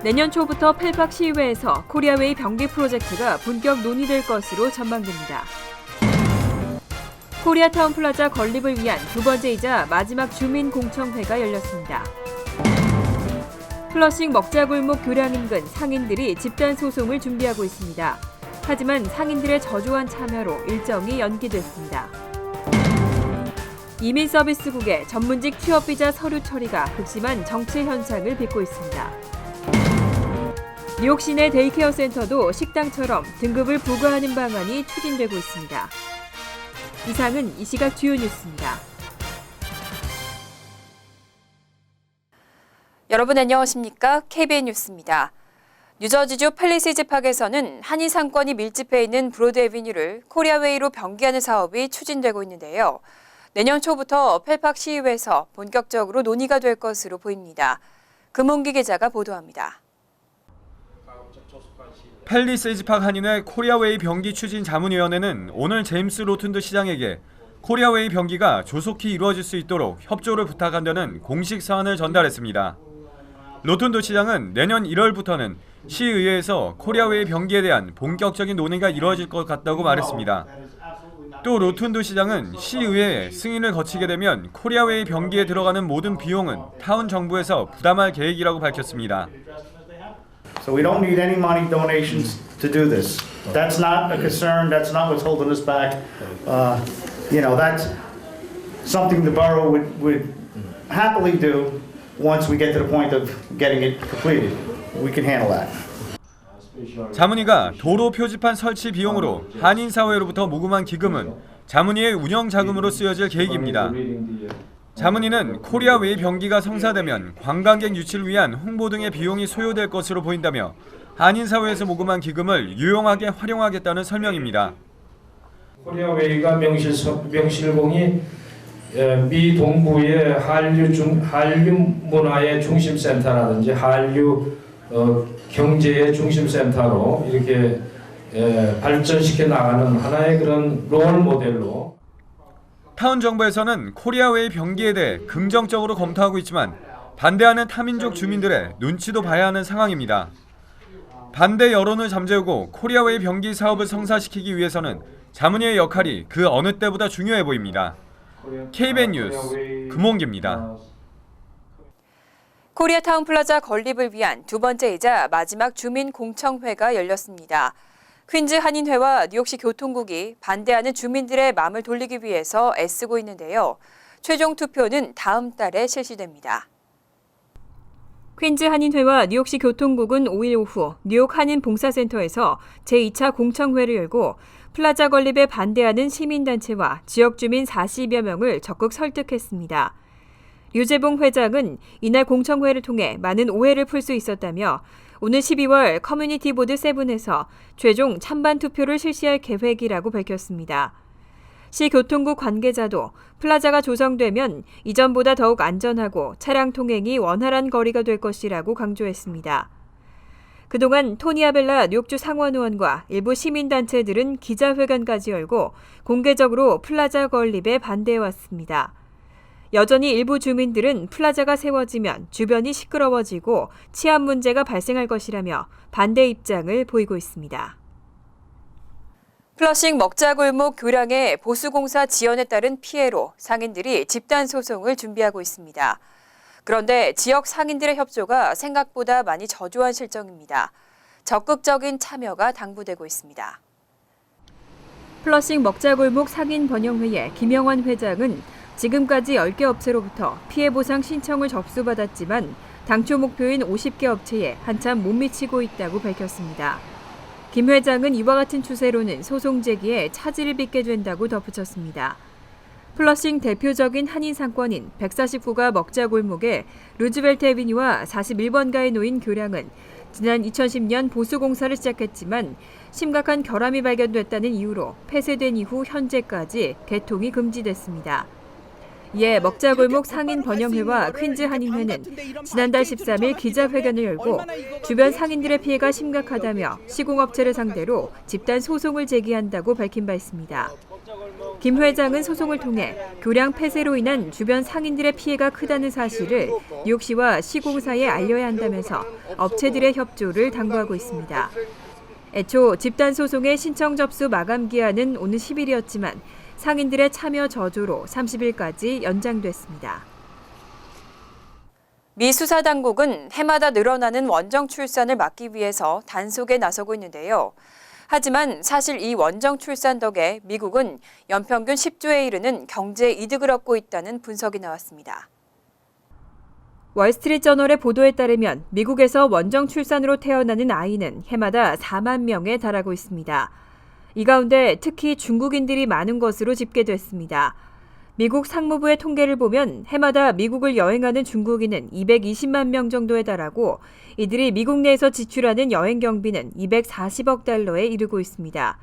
내년 초부터 펠팍 시의회에서 코리아웨이 변기 프로젝트가 본격 논의될 것으로 전망됩니다. 코리아타운 플라자 건립을 위한 두 번째이자 마지막 주민공청회가 열렸습니다. 플러싱 먹자골목 교량 인근 상인들이 집단 소송을 준비하고 있습니다. 하지만 상인들의 저조한 참여로 일정이 연기됐습니다. 이민서비스국의 전문직 취업비자 서류 처리가 극심한 정체 현상을 빚고 있습니다. 뉴욕 시내 데이케어 센터도 식당처럼 등급을 부과하는 방안이 추진되고 있습니다. 이상은 이 시각 주요 뉴스입니다. 여러분 안녕하십니까? KBN 뉴스입니다. 뉴저지주 팰리시즈 팍에서는 한인 상권이 밀집해 있는 브로드 애비뉴를 코리아웨이로 변기하는 사업이 추진되고 있는데요. 내년 초부터 펠팍 시의회에서 본격적으로 논의가 될 것으로 보입니다. 금홍기 기자가 보도합니다. 팰리세이즈 팍 한인회 코리아웨이 변기 추진 자문위원회는 오늘 제임스 로튼드 시장에게 코리아웨이 변기가 조속히 이루어질 수 있도록 협조를 부탁한다는 공식 사안을 전달했습니다. 로튼드 시장은 내년 1월부터는 시의회에서 코리아웨이 변기에 대한 본격적인 논의가 이루어질 것 같다고 말했습니다. 또 로튼드 시장은 시의회에 승인을 거치게 되면 코리아웨이 변기에 들어가는 모든 비용은 타운 정부에서 부담할 계획이라고 밝혔습니다. So we don't need any money donations to do this. That's not a concern. That's not what's holding us back. That's something the borough would happily do once we get to the point of getting it completed. We can handle that. 자문위가 도로 표지판 설치 비용으로 한인 사회로부터 모금한 기금은 자문위의 운영 자금으로 쓰여질 계획입니다. 자문위는 코리아웨이 변기가 성사되면 관광객 유치를 위한 홍보 등의 비용이 소요될 것으로 보인다며 한인 사회에서 모금한 기금을 유용하게 활용하겠다는 설명입니다. 코리아웨이가 명실공히 미 동부의 한류 문화의 중심센터라든지 한류 경제의 중심센터로 이렇게 발전시켜 나가는 하나의 그런 롤 모델로 타운 정부에서는 코리아웨이 변기에 대해 긍정적으로 검토하고 있지만 반대하는 타민족 주민들의 눈치도 봐야 하는 상황입니다. 반대 여론을 잠재우고 코리아웨이 변기 사업을 성사시키기 위해서는 자문위의 역할이 그 어느 때보다 중요해 보입니다. KBN 뉴스 금홍기입니다. 코리아타운 플라자 건립을 위한 두 번째이자 마지막 주민공청회가 열렸습니다. 퀸즈 한인회와 뉴욕시 교통국이 반대하는 주민들의 마음을 돌리기 위해서 애쓰고 있는데요. 최종 투표는 다음 달에 실시됩니다. 퀸즈 한인회와 뉴욕시 교통국은 5일 오후 뉴욕 한인 봉사센터에서 제2차 공청회를 열고 플라자 건립에 반대하는 시민단체와 지역 주민 40여 명을 적극 설득했습니다. 류재봉 회장은 이날 공청회를 통해 많은 오해를 풀 수 있었다며 오늘 12월 커뮤니티 보드 7에서 최종 찬반 투표를 실시할 계획이라고 밝혔습니다. 시 교통국 관계자도 플라자가 조성되면 이전보다 더욱 안전하고 차량 통행이 원활한 거리가 될 것이라고 강조했습니다. 그동안 토니 아벨라 뉴욕주 상원의원과 일부 시민단체들은 기자회견까지 열고 공개적으로 플라자 건립에 반대해왔습니다. 여전히 일부 주민들은 플라자가 세워지면 주변이 시끄러워지고 치안 문제가 발생할 것이라며 반대 입장을 보이고 있습니다. 플러싱 먹자골목 교량의 보수공사 지연에 따른 피해로 상인들이 집단 소송을 준비하고 있습니다. 그런데 지역 상인들의 협조가 생각보다 많이 저조한 실정입니다. 적극적인 참여가 당부되고 있습니다. 플러싱 먹자골목 상인 번영회의 김영환 회장은 지금까지 10개 업체로부터 피해 보상 신청을 접수받았지만 당초 목표인 50개 업체에 한참 못 미치고 있다고 밝혔습니다. 김 회장은 이와 같은 추세로는 소송 제기에 차질을 빚게 된다고 덧붙였습니다. 플러싱 대표적인 한인 상권인 149가 먹자골목에 루즈벨트 애비뉴와 41번가에 놓인 교량은 지난 2010년 보수공사를 시작했지만 심각한 결함이 발견됐다는 이유로 폐쇄된 이후 현재까지 개통이 금지됐습니다. 이에 먹자골목 상인 번영회와 퀸즈 한인회는 지난달 13일 기자회견을 열고 주변 상인들의 피해가 심각하다며 시공업체를 상대로 집단 소송을 제기한다고 밝힌 바 있습니다. 김 회장은 소송을 통해 교량 폐쇄로 인한 주변 상인들의 피해가 크다는 사실을 뉴욕시와 시공사에 알려야 한다면서 업체들의 협조를 당부하고 있습니다. 애초 집단 소송의 신청 접수 마감 기한은 오는 10일이었지만 상인들의 참여 저조로 30일까지 연장됐습니다. 미 수사당국은 해마다 늘어나는 원정 출산을 막기 위해서 단속에 나서고 있는데요. 하지만 사실 이 원정 출산 덕에 미국은 연평균 10조에 이르는 경제 이득을 얻고 있다는 분석이 나왔습니다. 월스트리트저널의 보도에 따르면 미국에서 원정 출산으로 태어나는 아이는 해마다 4만 명에 달하고 있습니다. 이 가운데 특히 중국인들이 많은 것으로 집계됐습니다. 미국 상무부의 통계를 보면 해마다 미국을 여행하는 중국인은 220만 명 정도에 달하고 이들이 미국 내에서 지출하는 여행 경비는 240억 달러에 이르고 있습니다.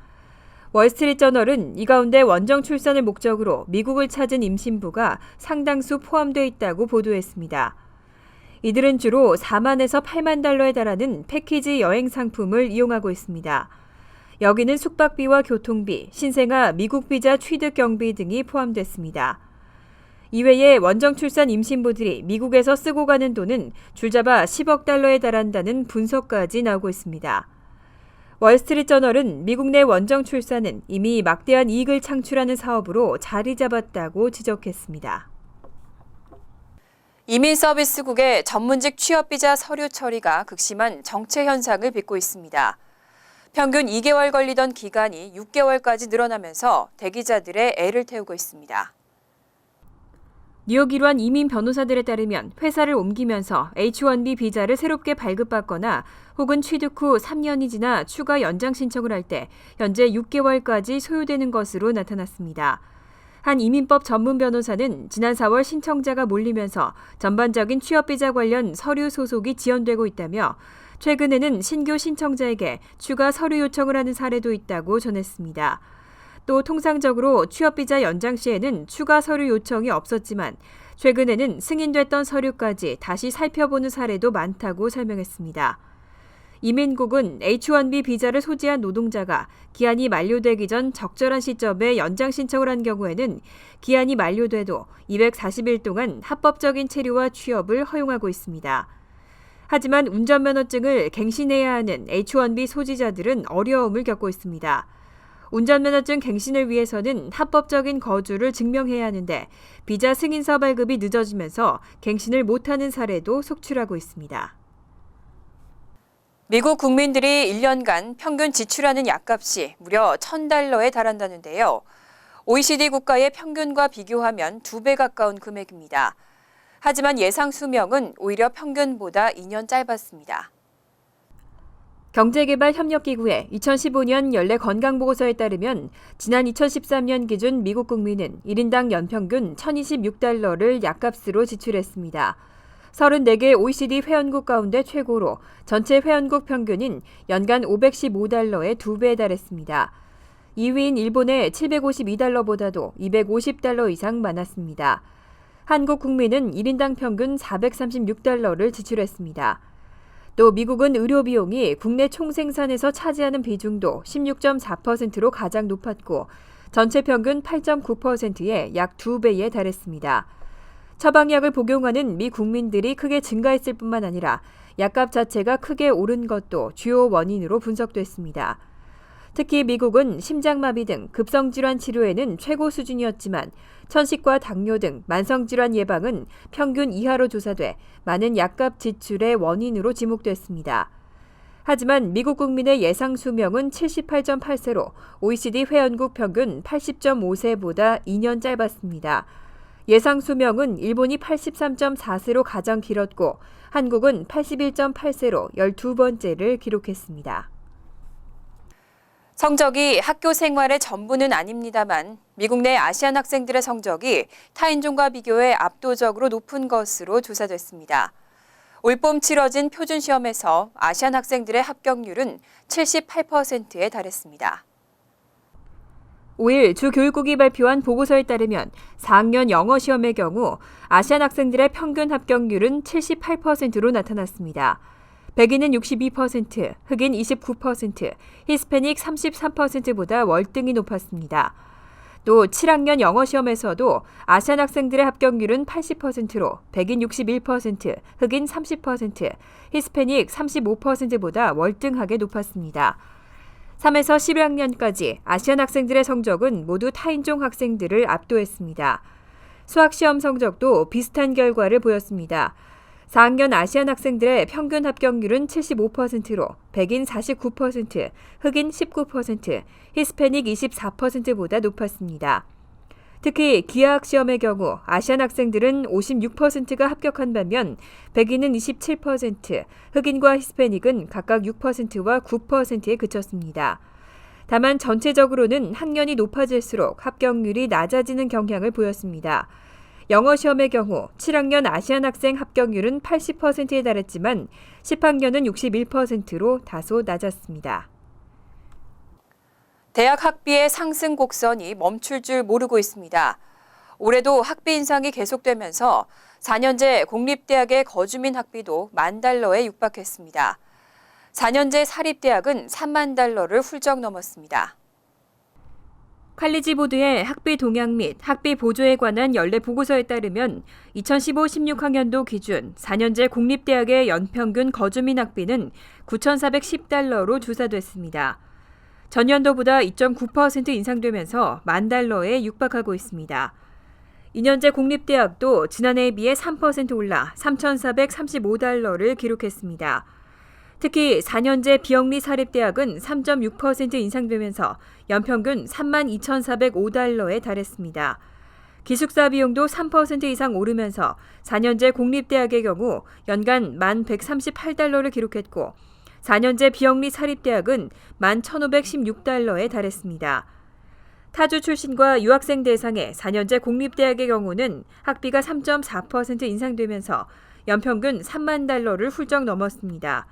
월스트리트저널은 이 가운데 원정 출산을 목적으로 미국을 찾은 임신부가 상당수 포함되어 있다고 보도했습니다. 이들은 주로 4만에서 8만 달러에 달하는 패키지 여행 상품을 이용하고 있습니다. 여기는 숙박비와 교통비, 신생아 미국 비자 취득 경비 등이 포함됐습니다. 이외에 원정 출산 임신부들이 미국에서 쓰고 가는 돈은 줄잡아 10억 달러에 달한다는 분석까지 나오고 있습니다. 월스트리트저널은 미국 내 원정 출산은 이미 막대한 이익을 창출하는 사업으로 자리 잡았다고 지적했습니다. 이민서비스국의 전문직 취업비자 서류 처리가 극심한 정체 현상을 빚고 있습니다. 평균 2개월 걸리던 기간이 6개월까지 늘어나면서 대기자들의 애를 태우고 있습니다. 뉴욕 일환 이민 변호사들에 따르면 회사를 옮기면서 H-1B 비자를 새롭게 발급받거나 혹은 취득 후 3년이 지나 추가 연장 신청을 할 때 현재 6개월까지 소요되는 것으로 나타났습니다. 한 이민법 전문 변호사는 지난 4월 신청자가 몰리면서 전반적인 취업비자 관련 서류 소속이 지연되고 있다며 최근에는 신규 신청자에게 추가 서류 요청을 하는 사례도 있다고 전했습니다. 또 통상적으로 취업비자 연장 시에는 추가 서류 요청이 없었지만 최근에는 승인됐던 서류까지 다시 살펴보는 사례도 많다고 설명했습니다. 이민국은 H-1B 비자를 소지한 노동자가 기한이 만료되기 전 적절한 시점에 연장 신청을 한 경우에는 기한이 만료돼도 240일 동안 합법적인 체류와 취업을 허용하고 있습니다. 하지만 운전면허증을 갱신해야 하는 H-1B 소지자들은 어려움을 겪고 있습니다. 운전면허증 갱신을 위해서는 합법적인 거주를 증명해야 하는데 비자 승인서 발급이 늦어지면서 갱신을 못하는 사례도 속출하고 있습니다. 미국 국민들이 1년간 평균 지출하는 약값이 무려 $1,000에 달한다는데요. OECD 국가의 평균과 비교하면 2배 가까운 금액입니다. 하지만 예상 수명은 오히려 평균보다 2년 짧았습니다. 경제개발협력기구의 2015년 연례 건강보고서에 따르면 지난 2013년 기준 미국 국민은 1인당 연평균 $1,026를 약값으로 지출했습니다. 34개 OECD 회원국 가운데 최고로 전체 회원국 평균인 연간 $515의 2배에 달했습니다. 2위인 일본의 $752보다도 $250 이상 많았습니다. 한국 국민은 1인당 평균 $436를 지출했습니다. 또 미국은 의료 비용이 국내 총생산에서 차지하는 비중도 16.4%로 가장 높았고 전체 평균 8.9%의 약 2배에 달했습니다. 처방약을 복용하는 미 국민들이 크게 증가했을 뿐만 아니라 약값 자체가 크게 오른 것도 주요 원인으로 분석됐습니다. 특히 미국은 심장마비 등 급성질환 치료에는 최고 수준이었지만 천식과 당뇨 등 만성질환 예방은 평균 이하로 조사돼 많은 약값 지출의 원인으로 지목됐습니다. 하지만 미국 국민의 예상 수명은 78.8세로 OECD 회원국 평균 80.5세보다 2년 짧았습니다. 예상 수명은 일본이 83.4세로 가장 길었고 한국은 81.8세로 12번째를 기록했습니다. 성적이 학교 생활의 전부는 아닙니다만 미국 내 아시안 학생들의 성적이 타인종과 비교해 압도적으로 높은 것으로 조사됐습니다. 올봄 치러진 표준시험에서 아시안 학생들의 합격률은 78%에 달했습니다. 5일 주 교육국이 발표한 보고서에 따르면 4학년 영어 시험의 경우 아시안 학생들의 평균 합격률은 78%로 나타났습니다. 백인은 62%, 흑인 29%, 히스패닉 33%보다 월등히 높았습니다. 또 7학년 영어 시험에서도 아시안 학생들의 합격률은 80%로 백인 61%, 흑인 30%, 히스패닉 35%보다 월등하게 높았습니다. 3에서 11학년까지 아시안 학생들의 성적은 모두 타인종 학생들을 압도했습니다. 수학시험 성적도 비슷한 결과를 보였습니다. 4학년 아시안 학생들의 평균 합격률은 75%로 백인 49%, 흑인 19%, 히스패닉 24%보다 높았습니다. 특히 기하학 시험의 경우 아시안 학생들은 56%가 합격한 반면 백인은 27%, 흑인과 히스패닉은 각각 6%와 9%에 그쳤습니다. 다만 전체적으로는 학년이 높아질수록 합격률이 낮아지는 경향을 보였습니다. 영어 시험의 경우 7학년 아시안 학생 합격률은 80%에 달했지만 10학년은 61%로 다소 낮았습니다. 대학 학비의 상승 곡선이 멈출 줄 모르고 있습니다. 올해도 학비 인상이 계속되면서 4년제 공립대학의 거주민 학비도 $10,000에 육박했습니다. 4년제 사립대학은 $30,000를 훌쩍 넘었습니다. 칼리지 보드의 학비 동향 및 학비 보조에 관한 연례 보고서에 따르면 2015-16학년도 기준 4년제 공립대학의 연평균 거주민 학비는 $9,410로 조사됐습니다. 전년도보다 2.9% 인상되면서 $10,000에 육박하고 있습니다. 2년제 공립대학도 지난해에 비해 3% 올라 $3,435를 기록했습니다. 특히 4년제 비영리 사립대학은 3.6% 인상되면서 연평균 $32,405에 달했습니다. 기숙사 비용도 3% 이상 오르면서 4년제 공립대학의 경우 연간 $1,138를 기록했고 4년제 비영리 사립대학은 $11,516에 달했습니다. 타주 출신과 유학생 대상의 4년제 공립대학의 경우는 학비가 3.4% 인상되면서 연평균 $30,000를 훌쩍 넘었습니다.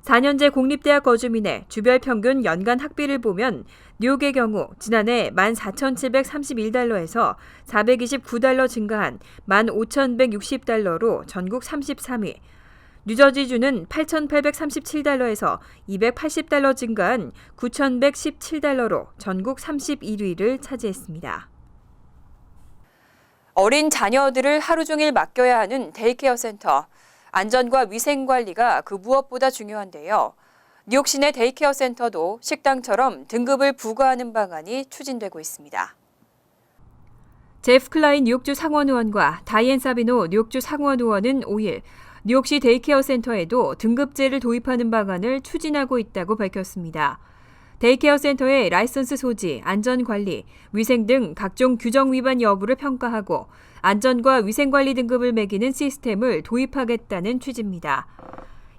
4년제 공립대학 거주민의 주별 평균 연간 학비를 보면 뉴욕의 경우 지난해 $14,731에서 $429 증가한 $15,160로 전국 33위, 뉴저지주는 $8,837에서 $280 증가한 $9,117로 전국 31위를 차지했습니다. 어린 자녀들을 하루 종일 맡겨야 하는 데이케어 센터. 안전과 위생 관리가 그 무엇보다 중요한데요. 뉴욕 시내 데이케어 센터도 식당처럼 등급을 부과하는 방안이 추진되고 있습니다. 제프 클라인 뉴욕주 상원 의원과 다이앤 사비노 뉴욕주 상원 의원은 5일 뉴욕시 데이케어 센터에도 등급제를 도입하는 방안을 추진하고 있다고 밝혔습니다. 데이케어 센터의 라이선스 소지, 안전관리, 위생 등 각종 규정 위반 여부를 평가하고 안전과 위생관리 등급을 매기는 시스템을 도입하겠다는 취지입니다.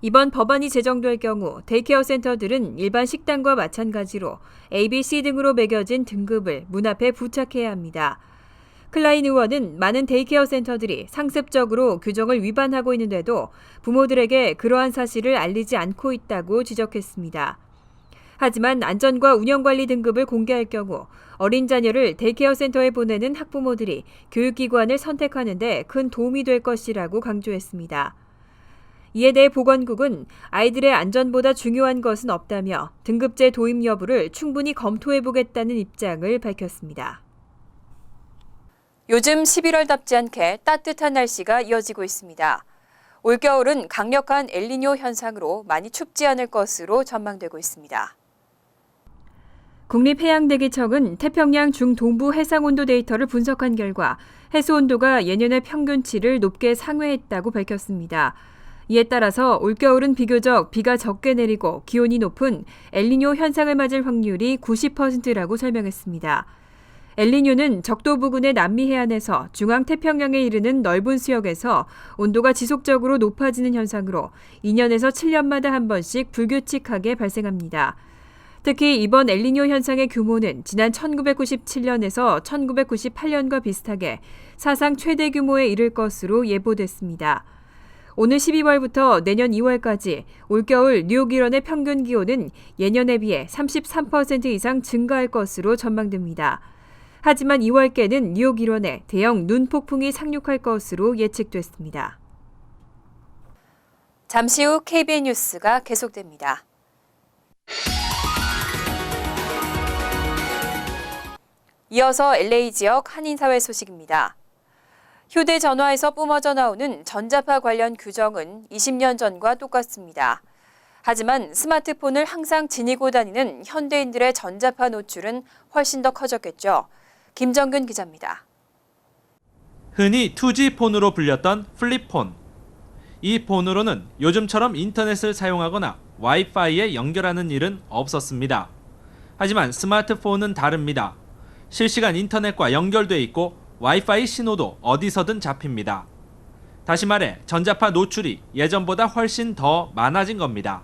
이번 법안이 제정될 경우 데이케어 센터들은 일반 식당과 마찬가지로 A, B, C 등으로 매겨진 등급을 문 앞에 부착해야 합니다. 클라인 의원은 많은 데이케어 센터들이 상습적으로 규정을 위반하고 있는데도 부모들에게 그러한 사실을 알리지 않고 있다고 지적했습니다. 하지만 안전과 운영관리 등급을 공개할 경우 어린 자녀를 데이케어 센터에 보내는 학부모들이 교육기관을 선택하는 데 큰 도움이 될 것이라고 강조했습니다. 이에 대해 보건국은 아이들의 안전보다 중요한 것은 없다며 등급제 도입 여부를 충분히 검토해보겠다는 입장을 밝혔습니다. 요즘 11월답지 않게 따뜻한 날씨가 이어지고 있습니다. 올겨울은 강력한 엘니뇨 현상으로 많이 춥지 않을 것으로 전망되고 있습니다. 국립해양대기청은 태평양 중동부 해상온도 데이터를 분석한 결과 해수온도가 예년의 평균치를 높게 상회했다고 밝혔습니다. 이에 따라서 올겨울은 비교적 비가 적게 내리고 기온이 높은 엘니뇨 현상을 맞을 확률이 90%라고 설명했습니다. 엘니뇨는 적도 부근의 남미 해안에서 중앙 태평양에 이르는 넓은 수역에서 온도가 지속적으로 높아지는 현상으로 2년에서 7년마다 한 번씩 불규칙하게 발생합니다. 특히 이번 엘니뇨 현상의 규모는 지난 1997년에서 1998년과 비슷하게 사상 최대 규모에 이를 것으로 예보됐습니다. 오늘 12월부터 내년 2월까지 올겨울 뉴욕 일원의 평균 기온은 예년에 비해 33% 이상 증가할 것으로 전망됩니다. 하지만 2월께는 뉴욕 일원에 대형 눈폭풍이 상륙할 것으로 예측됐습니다. 잠시 후 KBN 뉴스가 계속됩니다. 이어서 LA 지역 한인사회 소식입니다. 휴대전화에서 뿜어져 나오는 전자파 관련 규정은 20년 전과 똑같습니다. 하지만 스마트폰을 항상 지니고 다니는 현대인들의 전자파 노출은 훨씬 더 커졌겠죠. 김정균 기자입니다. 흔히 2G 폰으로 불렸던 플립폰. 이 폰으로는 요즘처럼 인터넷을 사용하거나 와이파이에 연결하는 일은 없었습니다. 하지만 스마트폰은 다릅니다. 실시간 인터넷과 연결돼 있고 와이파이 신호도 어디서든 잡힙니다. 다시 말해 전자파 노출이 예전보다 훨씬 더 많아진 겁니다.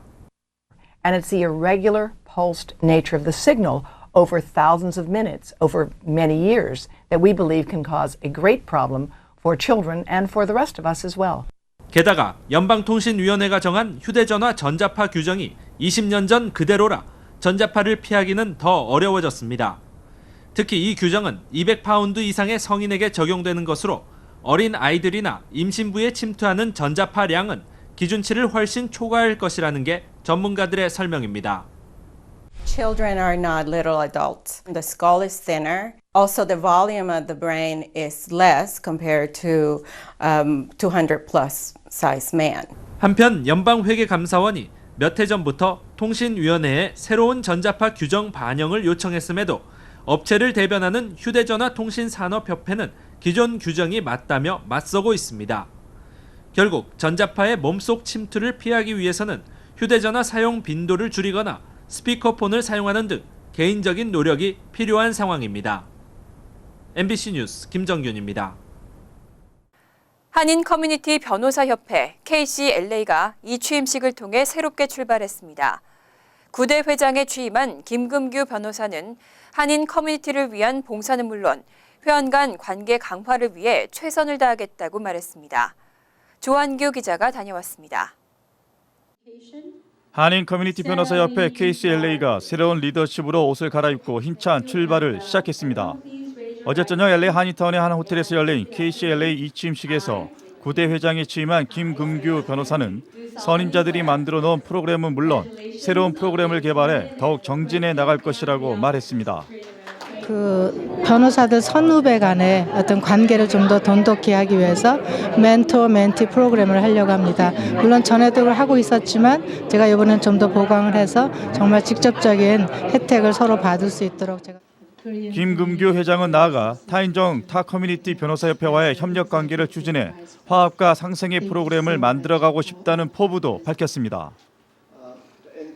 And it's the irregular pulsed nature of the signal over thousands of minutes, over many years, that we believe can cause a great problem for children and for the rest of us as well. 게다가 연방통신위원회가 정한 휴대전화 전자파 규정이 20년 전 그대로라 전자파를 피하기는 더 어려워졌습니다. 특히 이 규정은 200파운드 이상의 성인에게 적용되는 것으로 어린 아이들이나 임신부에 침투하는 전자파량은 기준치를 훨씬 초과할 것이라는 게 전문가들의 설명입니다. Children are not little adults. The skull is thinner. Also, the volume of the brain is less compared to 200 plus size man. 한편 연방회계감사원이 몇 해 전부터 통신위원회에 새로운 전자파 규정 반영을 요청했음에도 업체를 대변하는 휴대전화 통신산업협회는 기존 규정이 맞다며 맞서고 있습니다. 결국 전자파의 몸속 침투를 피하기 위해서는 휴대전화 사용 빈도를 줄이거나 스피커폰을 사용하는 등 개인적인 노력이 필요한 상황입니다. MBC 뉴스 김정균입니다. 한인 커뮤니티 변호사협회 KCLA가 이 취임식을 통해 새롭게 출발했습니다. 9대 회장에 취임한 김금규 변호사는 한인 커뮤니티를 위한 봉사는 물론 회원 간 관계 강화를 위해 최선을 다하겠다고 말했습니다. 조한규 기자가 다녀왔습니다. 한인 커뮤니티 변호사협회 KCLA가 새로운 리더십으로 옷을 갈아입고 힘찬 출발을 시작했습니다. 어제 저녁 LA 한인타운의 한 호텔에서 열린 KCLA 이취임식에서 9대 회장에 취임한 김금규 변호사는 선임자들이 만들어 놓은 프로그램은 물론 새로운 프로그램을 개발해 더욱 정진해 나갈 것이라고 말했습니다. 그 변호사들 선후배 간의 어떤 관계를 좀 더 돈독히 하기 위해서 멘토 멘티 프로그램을 하려고 합니다. 물론 전에도 하고 있었지만 제가 이번엔 좀 더 보강을 해서 정말 직접적인 혜택을 서로 받을 수 있도록 제가. 김금규 회장은 나아가 타인종 타 커뮤니티 변호사협회와의 협력 관계를 추진해 화합과 상생의 프로그램을 만들어가고 싶다는 포부도 밝혔습니다.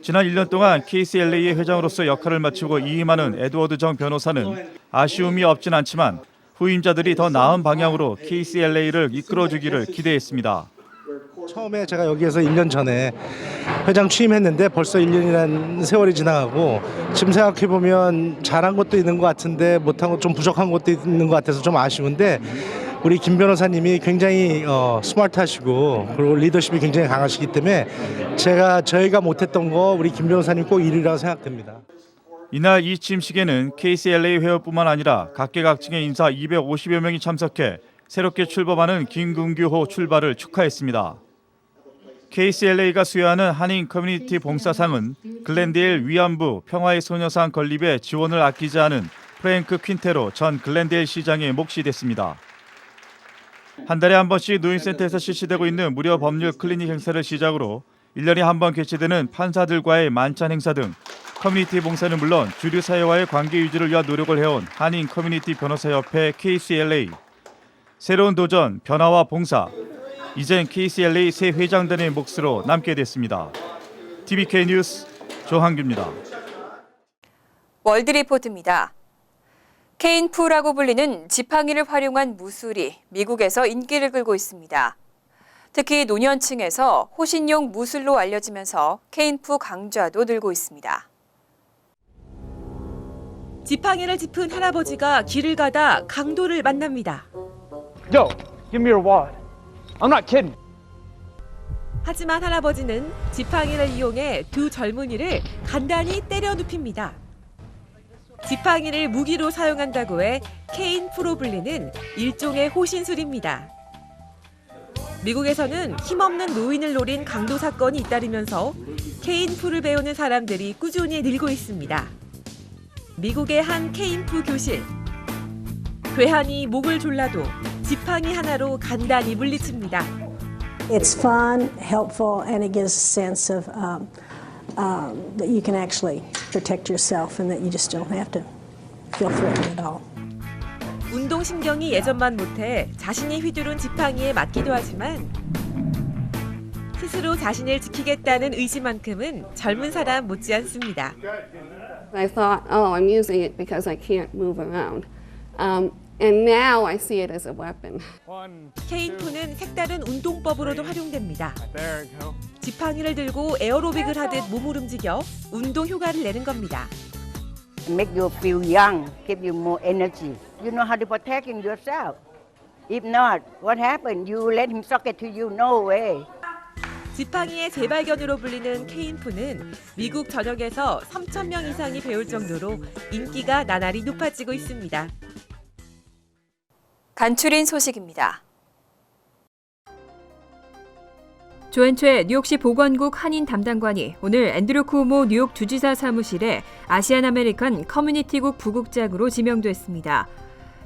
지난 1년 동안 KCLA의 회장으로서 역할을 마치고 이임하는 에드워드 정 변호사는 아쉬움이 없진 않지만 후임자들이 더 나은 방향으로 KCLA를 이끌어주기를 기대했습니다. 처음에 제가 여기에서 1년 전에 회장 취임했는데 벌써 1년이라는 세월이 지나가고 지금 생각해보면 잘한 것도 있는 것 같은데 못한 것 좀 부족한 것도 있는 것 같아서 좀 아쉬운데 우리 김 변호사님이 굉장히 스마트하시고 그리고 리더십이 굉장히 강하시기 때문에 저희가 못했던 거 우리 김 변호사님 꼭 이루리라고 생각됩니다. 이날 이 취임식에는 KCLA 회원뿐만 아니라 각계각층의 인사 250여 명이 참석해 새롭게 출범하는 김금규호 출발을 축하했습니다. KCLA가 수여하는 한인 커뮤니티 봉사상은 글렌데일 위안부 평화의 소녀상 건립에 지원을 아끼지 않은 프랭크 퀸테로 전 글렌데일 시장의 몫이 됐습니다. 한 달에 한 번씩 노인센터에서 실시되고 있는 무료 법률 클리닉 행사를 시작으로 1년에 한 번 개최되는 판사들과의 만찬 행사 등 커뮤니티 봉사는 물론 주류 사회와의 관계 유지를 위한 노력을 해온 한인 커뮤니티 변호사협회 KCLA. 새로운 도전, 변화와 봉사. 이젠 KCLA 새 회장단의 몫으로 남게 됐습니다. TVK 뉴스 조한규입니다. 월드리포트입니다. 케인푸라고 불리는 지팡이를 활용한 무술이 미국에서 인기를 끌고 있습니다. 특히 노년층에서 호신용 무술로 알려지면서 케인푸 강좌도 늘고 있습니다. 지팡이를 짚은 할아버지가 길을 가다 강도를 만납니다. Yo, give me your wad. I'm not kidding. 하지만 할아버지는 지팡이를 이용해 두 젊은이를 간단히 때려 눕힙니다. 지팡이를 무기로 사용한다고 해 케인푸로 불리는 일종의 호신술입니다. 미국에서는 힘없는 노인을 노린 강도 사건이 잇따르면서 케인푸를 배우는 사람들이 꾸준히 늘고 있습니다. 미국의 한 케인푸 교실. 괴한이 목을 졸라도 지팡이 하나로 간단히 물리칩니다. It's fun, helpful, and it gives a sense of that you can actually protect yourself and that you just don't have to feel threatened at all. 운동신경이 예전만 못해 자신이 휘두른 지팡이에 맞기도 하지만 스스로 자신을 지키겠다는 의지만큼은 젊은 사람 못지않습니다. I thought, oh, I'm using it because I can't move around. And now I see it as a weapon. 케인푸는 색다른 운동법으로도 활용됩니다. 지팡이를 들고 에어로빅을 하듯 몸을 움직여 운동 효과를 내는 겁니다. Make you feel young, give you more energy. You know how to protect yourself. If not, what happened? You let him suck it to you? No way. 지팡이의 재발견으로 불리는 케인푸는 미국 전역에서 3,000명 이상이 배울 정도로 인기가 나날이 높아지고 있습니다. 간추린 소식입니다. 조앤최 뉴욕시 보건국 한인 담당관이 오늘 앤드류 쿠오모 뉴욕 주지사 사무실에 아시안 아메리칸 커뮤니티국 부국장으로 지명됐습니다.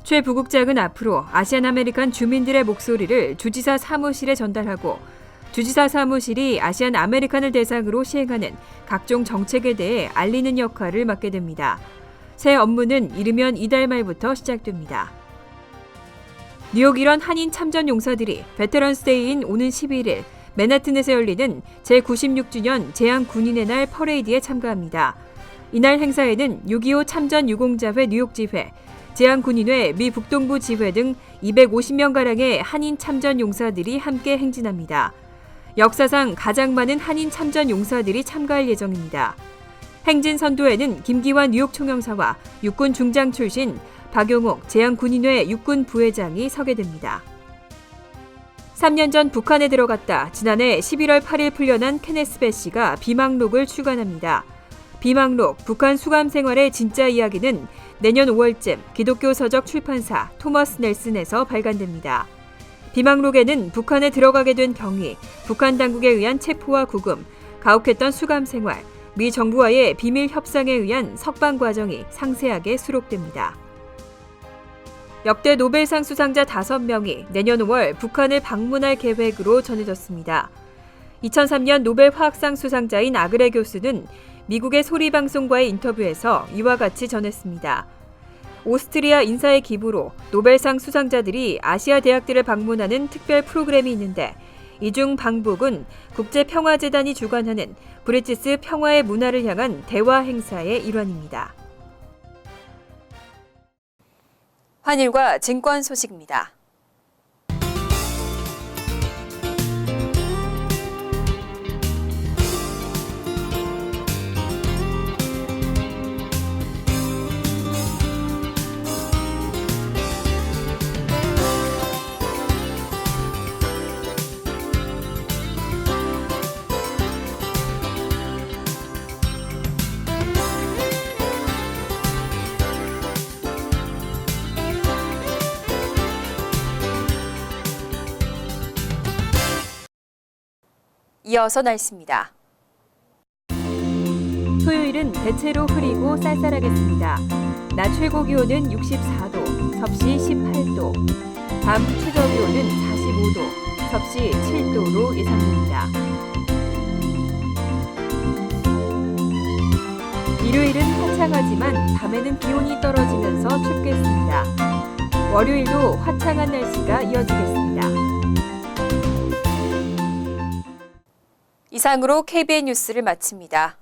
최 부국장은 앞으로 아시안 아메리칸 주민들의 목소리를 주지사 사무실에 전달하고 주지사 사무실이 아시안 아메리칸을 대상으로 시행하는 각종 정책에 대해 알리는 역할을 맡게 됩니다. 새 업무는 이르면 이달 말부터 시작됩니다. 뉴욕 일원 한인 참전 용사들이 베테런스데이인 오는 11일 맨하튼에서 열리는 제96주년 제한 군인의 날 퍼레이드에 참가합니다. 이날 행사에는 6.25 참전 유공자회 뉴욕지회, 제한 군인회 미 북동부 지회 등 250명가량의 한인 참전 용사들이 함께 행진합니다. 역사상 가장 많은 한인 참전 용사들이 참가할 예정입니다. 행진 선도에는 김기환 뉴욕 총영사와 육군 중장 출신 박용옥 제한군인회 육군 부회장이 서게 됩니다. 3년 전 북한에 들어갔다 지난해 11월 8일 풀려난 케네스 베시가 비망록을 출간합니다. 비망록, 북한 수감 생활의 진짜 이야기는 내년 5월쯤 기독교 서적 출판사 토머스 넬슨에서 발간됩니다. 비망록에는 북한에 들어가게 된 경위, 북한 당국에 의한 체포와 구금, 가혹했던 수감 생활, 미 정부와의 비밀 협상에 의한 석방 과정이 상세하게 수록됩니다. 역대 노벨상 수상자 5명이 내년 5월 북한을 방문할 계획으로 전해졌습니다. 2003년 노벨 화학상 수상자인 아그레 교수는 미국의 소리방송과의 인터뷰에서 이와 같이 전했습니다. 오스트리아 인사의 기부로 노벨상 수상자들이 아시아 대학들을 방문하는 특별 프로그램이 있는데 이 중 방북은 국제평화재단이 주관하는 브리티스 평화의 문화를 향한 대화 행사의 일환입니다. 환율과 증권 소식입니다. 이어서 날씨입니다. 토요일은 대체로 흐리고 쌀쌀하겠습니다. 낮 최고 기온은 64도, 섭씨 18도, 밤 최저 기온은 45도, 섭씨 7도로 예상됩니다. 일요일은 화창하지만 밤에는 기온이 떨어지면서 춥겠습니다. 월요일도 화창한 날씨가 이어지겠습니다. 이상으로 KBN 뉴스를 마칩니다.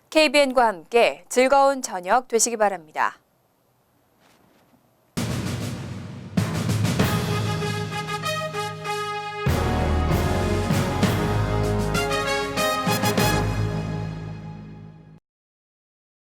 KBN과 함께 즐거운 저녁 되시기 바랍니다.